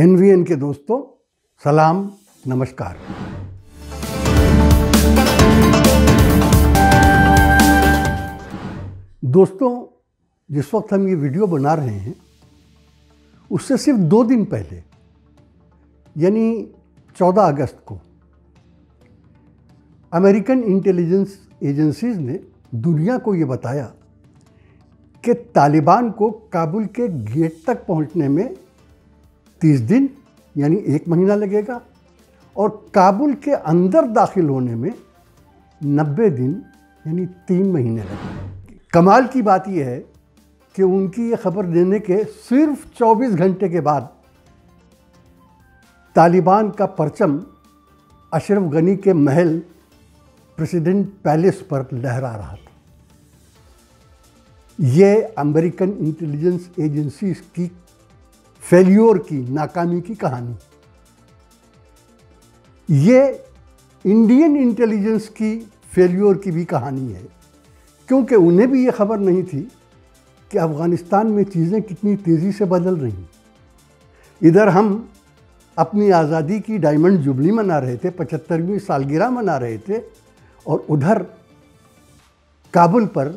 NVN के दोस्तों, सलाम, नमस्कार। दोस्तों, जिस वक्त हम ये वीडियो बना रहे हैं उससे सिर्फ 2 दिन पहले यानी 14 अगस्त को अमेरिकन इंटेलिजेंस एजेंसीज ने दुनिया को ये बताया कि तालिबान को काबुल के गेट तक पहुंचने में 30 दिन यानी 1 महीना लगेगा और काबुल के अंदर दाखिल होने में 90 दिन यानी 3 महीने लगेंगे। कमाल की बात यह है कि उनकी ये खबर देने के सिर्फ 24 घंटे के बाद तालिबान का परचम अशरफ गनी के महल प्रेसिडेंट पैलेस पर लहरा रहा था। ये अमेरिकन इंटेलिजेंस एजेंसीज की फेल्योर की, नाकामी की कहानी। ये इंडियन इंटेलिजेंस की फेल्योर की भी कहानी है, क्योंकि उन्हें भी ये खबर नहीं थी कि अफ़गानिस्तान में चीज़ें कितनी तेज़ी से बदल रही हैं। इधर हम अपनी आज़ादी की डायमंड जुबली मना रहे थे, 75वीं सालगिरह मना रहे थे, और उधर काबुल पर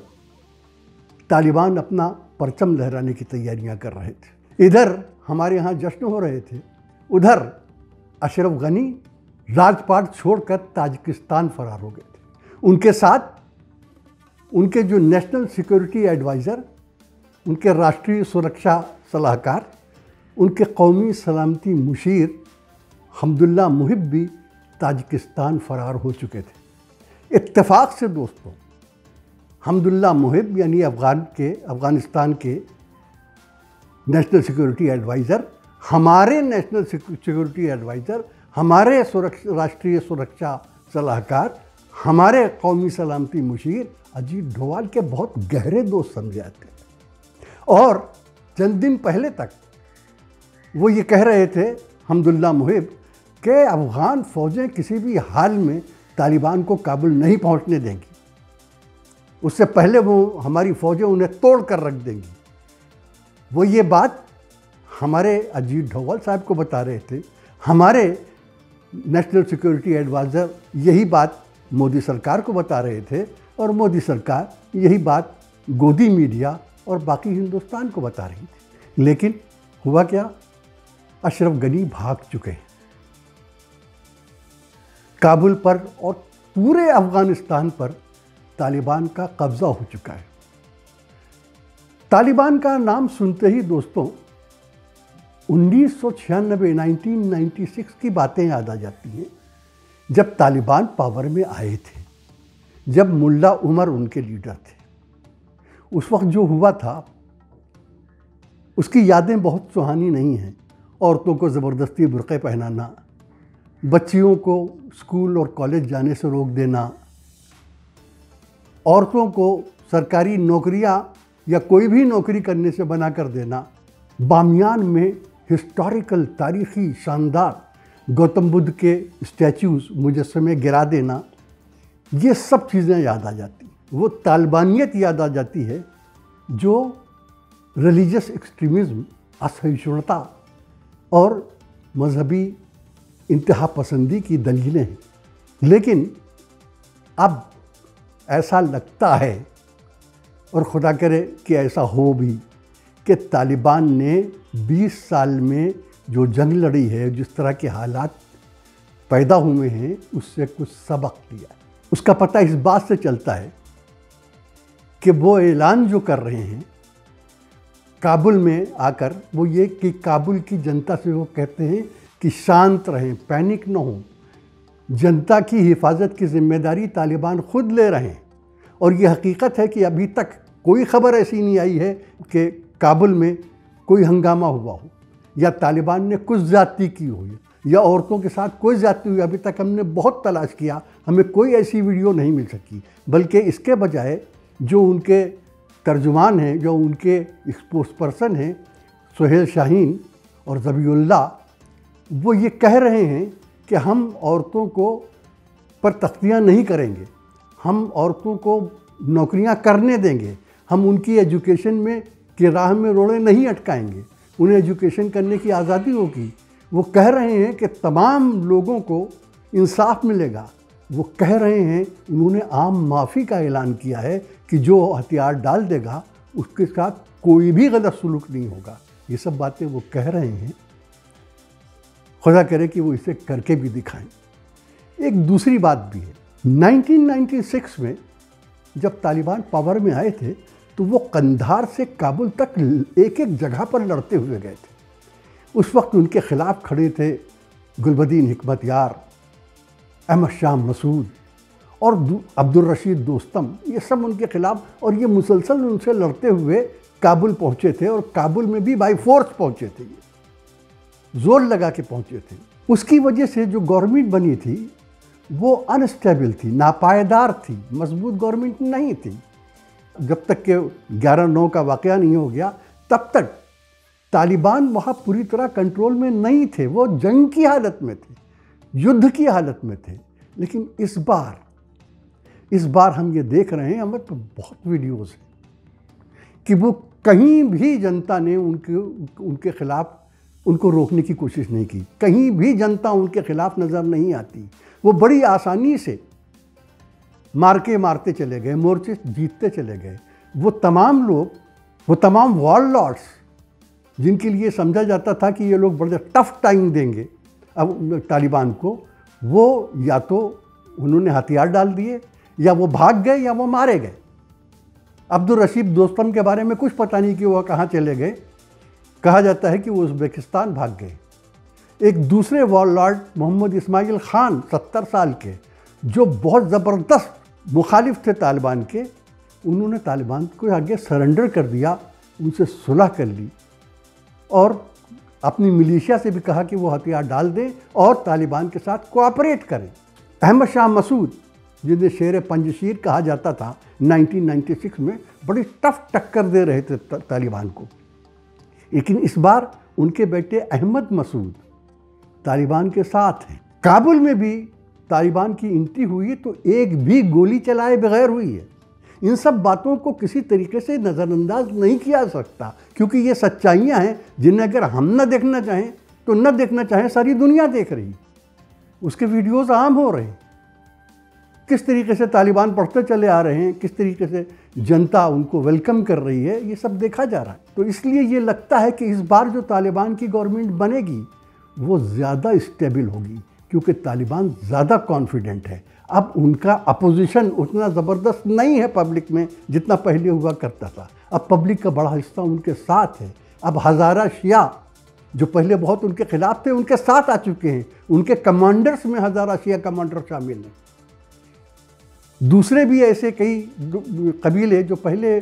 तालिबान अपना परचम लहराने की तैयारियां कर रहे थे। इधर हमारे यहाँ जश्न हो रहे थे, उधर अशरफ गनी राजपाट छोड़कर ताजिकिस्तान फरार हो गए थे। उनके साथ उनके जो नेशनल सिक्योरिटी एडवाइज़र, उनके राष्ट्रीय सुरक्षा सलाहकार, उनके कौमी सलामती मुशीर हमदुल्ला मुहिब भी ताजिकिस्तान फरार हो चुके थे। इत्तेफाक से दोस्तों, हमदुल्ला मुहिब यानी अफ़गानिस्तान के नेशनल सिक्योरिटी एडवाइज़र, हमारे नेशनल सिक्योरिटी एडवाइज़र, हमारे राष्ट्रीय सुरक्षा सलाहकार, हमारे कौमी सलामती मुशीर अजीत डोवाल के बहुत गहरे दोस्त समझे जाते थे। और चंद दिन पहले तक वो ये कह रहे थे, हमदुल्ला मुहिब, कि अफ़गान फ़ौजें किसी भी हाल में तालिबान को काबुल नहीं पहुंचने देंगी, उससे पहले वो हमारी फ़ौजें उन्हें तोड़ कर रख देंगी। वो ये बात हमारे अजीत डोवाल साहब को बता रहे थे। हमारे नेशनल सिक्योरिटी एडवाइज़र यही बात मोदी सरकार को बता रहे थे, और मोदी सरकार यही बात गोदी मीडिया और बाकी हिंदुस्तान को बता रही थी। लेकिन हुआ क्या? अशरफ गनी भाग चुके हैं। काबुल पर और पूरे अफ़गानिस्तान पर तालिबान का कब्ज़ा हो चुका है। तालिबान का नाम सुनते ही दोस्तों 1996 की बातें याद आ जाती हैं, जब तालिबान पावर में आए थे, जब मुल्ला उमर उनके लीडर थे। उस वक्त जो हुआ था उसकी यादें बहुत सुहानी नहीं हैं। औरतों को ज़बरदस्ती बुर्क़े पहनाना, बच्चियों को स्कूल और कॉलेज जाने से रोक देना, औरतों को सरकारी नौकरियां या कोई भी नौकरी करने से मना कर देना, बामियान में हिस्टोरिकल तारीख़ी शानदार गौतम बुद्ध के स्टैचूज़ मुजस्समे गिरा देना, ये सब चीज़ें याद आ जाती। वो तालिबानियत याद आ जाती है जो रिलीजियस एक्सट्रीमिज़म, असहिष्णुता और मजहबी इंतहा पसंदी की दलीलें हैं। लेकिन अब ऐसा लगता है, और खुदा करे कि ऐसा हो भी, कि तालिबान ने 20 साल में जो जंग लड़ी है, जिस तरह के हालात पैदा हुए हैं, उससे कुछ सबक लिया। उसका पता इस बात से चलता है कि वो ऐलान जो कर रहे हैं काबुल में आकर, वो ये कि काबुल की जनता से वो कहते हैं कि शांत रहें, पैनिक न हो। जनता की हिफाजत की जिम्मेदारी तालिबान खुद ले रहे हैं। और ये हकीकत है कि अभी तक कोई ख़बर ऐसी नहीं आई है कि काबुल में कोई हंगामा हुआ हो, या तालिबान ने कुछ ज़्यादती की हो, या औरतों के साथ कोई ज़्यादती हुई। अभी तक हमने बहुत तलाश किया, हमें कोई ऐसी वीडियो नहीं मिल सकी। बल्कि इसके बजाय जो उनके तर्जुमान हैं, जो उनके स्पोक्स पर्सन हैं, सुहेल शाहीन और ज़बीउल्लाह, वो ये कह रहे हैं कि हम औरतों को पर तख्तियाँ नहीं करेंगे, हम औरतों को नौकरियां करने देंगे, हम उनकी एजुकेशन में की राह में रोड़े नहीं अटकाएंगे, उन्हें एजुकेशन करने की आज़ादी होगी। वो कह रहे हैं कि तमाम लोगों को इंसाफ मिलेगा। वो कह रहे हैं, उन्होंने आम माफ़ी का ऐलान किया है कि जो हथियार डाल देगा उसके साथ कोई भी गलत सलूक नहीं होगा। ये सब बातें वो कह रहे हैं, खुदा करे कि वो इसे करके भी दिखाएं। एक दूसरी बात भी है, 1996 में जब तालिबान पावर में आए थे तो वो कंधार से काबुल तक एक एक जगह पर लड़ते हुए गए थे। उस वक्त उनके खिलाफ खड़े थे गुलबदीन हिकमत यार, अहमद शाह मसूद और अब्दुल रशीद दोस्तम, ये सब उनके खिलाफ, और ये मुसलसल उनसे लड़ते हुए काबुल पहुँचे थे और काबुल में भी बाई फोर्स पहुँचे थे, ये जोर लगा के पहुँचे थे। उसकी वजह से जो गवर्नमेंट बनी थी वो अनस्टेबल थी, नापायदार थी, मजबूत गवर्नमेंट नहीं थी। जब तक के 11/9 का वाक़या नहीं हो गया तब तक तालिबान वहाँ पूरी तरह कंट्रोल में नहीं थे, वो जंग की हालत में थे, युद्ध की हालत में थे। लेकिन इस बार हम ये देख रहे हैं, हमारे तो बहुत वीडियोज़ हैं कि वो कहीं भी जनता ने उनके खिलाफ उनको रोकने की कोशिश नहीं की, कहीं भी जनता उनके खिलाफ नज़र नहीं आती। वो बड़ी आसानी से मारते चले गए, मोर्चे जीतते चले गए। वो तमाम लोग, वो तमाम वॉर लॉर्ड्स जिनके लिए समझा जाता था कि ये लोग बड़े टफ टाइम देंगे अब तालिबान को, वो या तो उन्होंने हथियार डाल दिए, या वो भाग गए, या वो मारे गए। अब्दुल रशीद दोस्तम के बारे में कुछ पता नहीं कि वह कहाँ चले गए। कहा जाता है कि वो उज़्बेकिस्तान भाग गए। एक दूसरे वॉर लॉर्ड मोहम्मद इस्माइल खान 70 साल के, जो बहुत ज़बरदस्त मुखालिफ थे तालिबान के, उन्होंने तालिबान को आगे सरेंडर कर दिया, उनसे सुलह कर ली और अपनी मिलिशिया से भी कहा कि वो हथियार डाल दें और तालिबान के साथ कोऑपरेट करें। अहमद शाह मसूद, जिन्हें शेर पंजशीर कहा जाता था, 1996 में बड़ी टफ टक्कर दे रहे थे तालिबान को। लेकिन इस बार उनके बेटे अहमद मसूद तालिबान के साथ हैं। काबुल में भी तालिबान की एंट्री हुई तो एक भी गोली चलाए बगैर हुई है। इन सब बातों को किसी तरीके से नज़रअंदाज नहीं किया जा सकता, क्योंकि ये सच्चाइयाँ हैं जिन्हें अगर हम न देखना चाहें तो न देखना चाहें, सारी दुनिया देख रही, उसके वीडियोज़ आम हो रहे हैं। किस तरीके से तालिबान बढ़ते चले आ रहे हैं, किस तरीके से जनता उनको वेलकम कर रही है, ये सब देखा जा रहा है। तो इसलिए ये लगता है कि इस बार जो तालिबान की गवर्नमेंट बनेगी वो ज़्यादा स्टेबल होगी, क्योंकि तालिबान ज़्यादा कॉन्फिडेंट है। अब उनका अपोजिशन उतना ज़बरदस्त नहीं है पब्लिक में जितना पहले हुआ करता था। अब पब्लिक का बड़ा हिस्सा उनके साथ है। अब हज़ारा शिया जो पहले बहुत उनके खिलाफ थे, उनके साथ आ चुके हैं। उनके कमांडर्स में हज़ारा शिया कमांडर शामिल हैं। दूसरे भी ऐसे कई कबीले जो पहले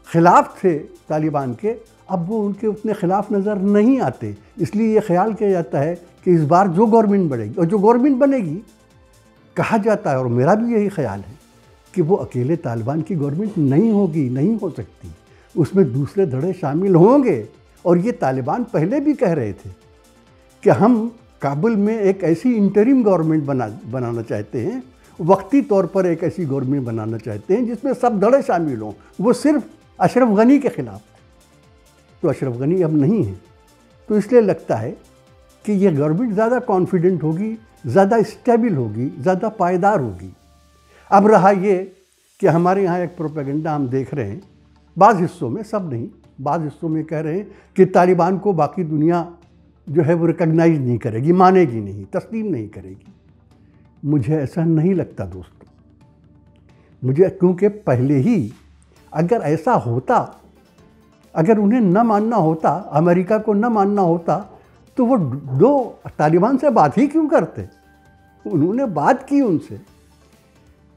खिलाफ थे तालिबान के, अब वो उनके उतने खिलाफ नज़र नहीं आते। इसलिए ये ख्याल किया जाता है कि इस बार जो गवर्नमेंट बढ़ेगी, और जो गवर्नमेंट बनेगी, कहा जाता है और मेरा भी यही ख्याल है कि वो अकेले तालिबान की गवर्नमेंट नहीं होगी, नहीं हो सकती। उसमें दूसरे धड़े शामिल होंगे। और ये तालिबान पहले भी कह रहे थे कि हम काबुल में एक ऐसी इंटरिम गवर्नमेंट बनाना चाहते हैं, वक्ती तौर पर एक ऐसी गवर्नमेंट बनाना चाहते हैं जिसमें सब धड़े शामिल हों। वो सिर्फ अशरफ गनी के खिलाफ थे, तो अशरफ गनी अब नहीं है। तो इसलिए लगता है कि ये गवर्नमेंट ज़्यादा कॉन्फिडेंट होगी, ज़्यादा स्टेबल होगी, ज़्यादा पायदार होगी। अब रहा ये कि हमारे यहाँ एक प्रोपेगेंडा हम देख रहे हैं, बाज़ हिस्सों में, सब नहीं, बाज़ हिस्सों में कह रहे हैं कि तालिबान को बाकी दुनिया जो है वो रिकग्नाइज नहीं करेगी, मानेगी नहीं, तस्लीम नहीं करेगी। मुझे ऐसा नहीं लगता दोस्तों। मुझे, क्योंकि पहले ही अगर ऐसा होता, अगर उन्हें न मानना होता, अमेरिका को न मानना होता, तो वो दो तालिबान से बात ही क्यों करते? उन्होंने बात की उनसे।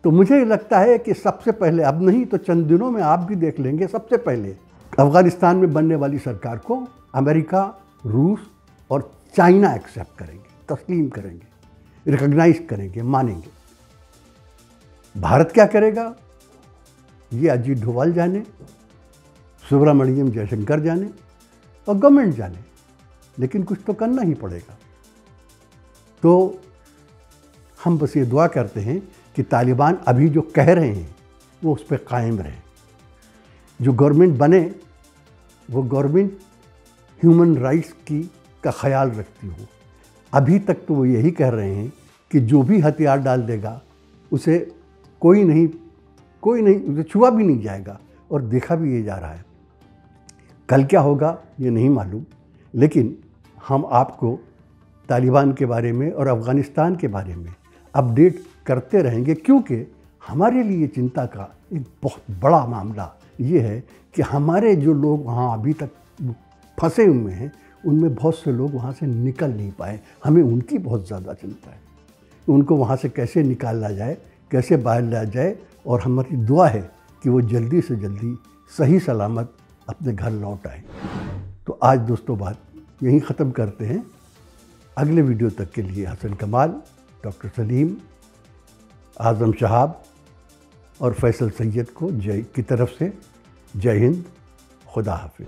तो मुझे लगता है कि सबसे पहले, अब नहीं तो चंद दिनों में आप भी देख लेंगे, सबसे पहले अफ़गानिस्तान में बनने वाली सरकार को अमेरिका, रूस और चाइना एक्सेप्ट करेंगे, तस्लीम करेंगे, रिकग्नाइज करेंगे, मानेंगे। भारत क्या करेगा ये अजीत डोभाल जाने, सुब्रमण्यम जयशंकर जाने और गवर्नमेंट जाने, लेकिन कुछ तो करना ही पड़ेगा। तो हम बस ये दुआ करते हैं कि तालिबान अभी जो कह रहे हैं वो उस पर कायम रहे। जो गवर्नमेंट बने वो गवर्नमेंट ह्यूमन राइट्स का ख्याल रखती हो, अभी तक तो वो यही कह रहे हैं कि जो भी हथियार डाल देगा उसे कोई नहीं उसे छुआ भी नहीं जाएगा, और देखा भी ये जा रहा है। कल क्या होगा ये नहीं मालूम, लेकिन हम आपको तालिबान के बारे में और अफ़गानिस्तान के बारे में अपडेट करते रहेंगे, क्योंकि हमारे लिए चिंता का एक बहुत बड़ा मामला ये है कि हमारे जो लोग वहाँ अभी तक फंसे हुए हैं उनमें बहुत से लोग वहाँ से निकल नहीं पाए। हमें उनकी बहुत ज़्यादा चिंता है, उनको वहाँ से कैसे निकाला जाए, कैसे बाहर लाया जाए, और हमारी दुआ है कि वो जल्दी से जल्दी सही सलामत अपने घर लौट आए। तो आज दोस्तों बात यहीं ख़त्म करते हैं। अगले वीडियो तक के लिए हसन कमाल, डॉक्टर सलीम, आज़म शहाब और फैसल सैयद को जय की तरफ से जय हिंद, खुदा हाफिज़।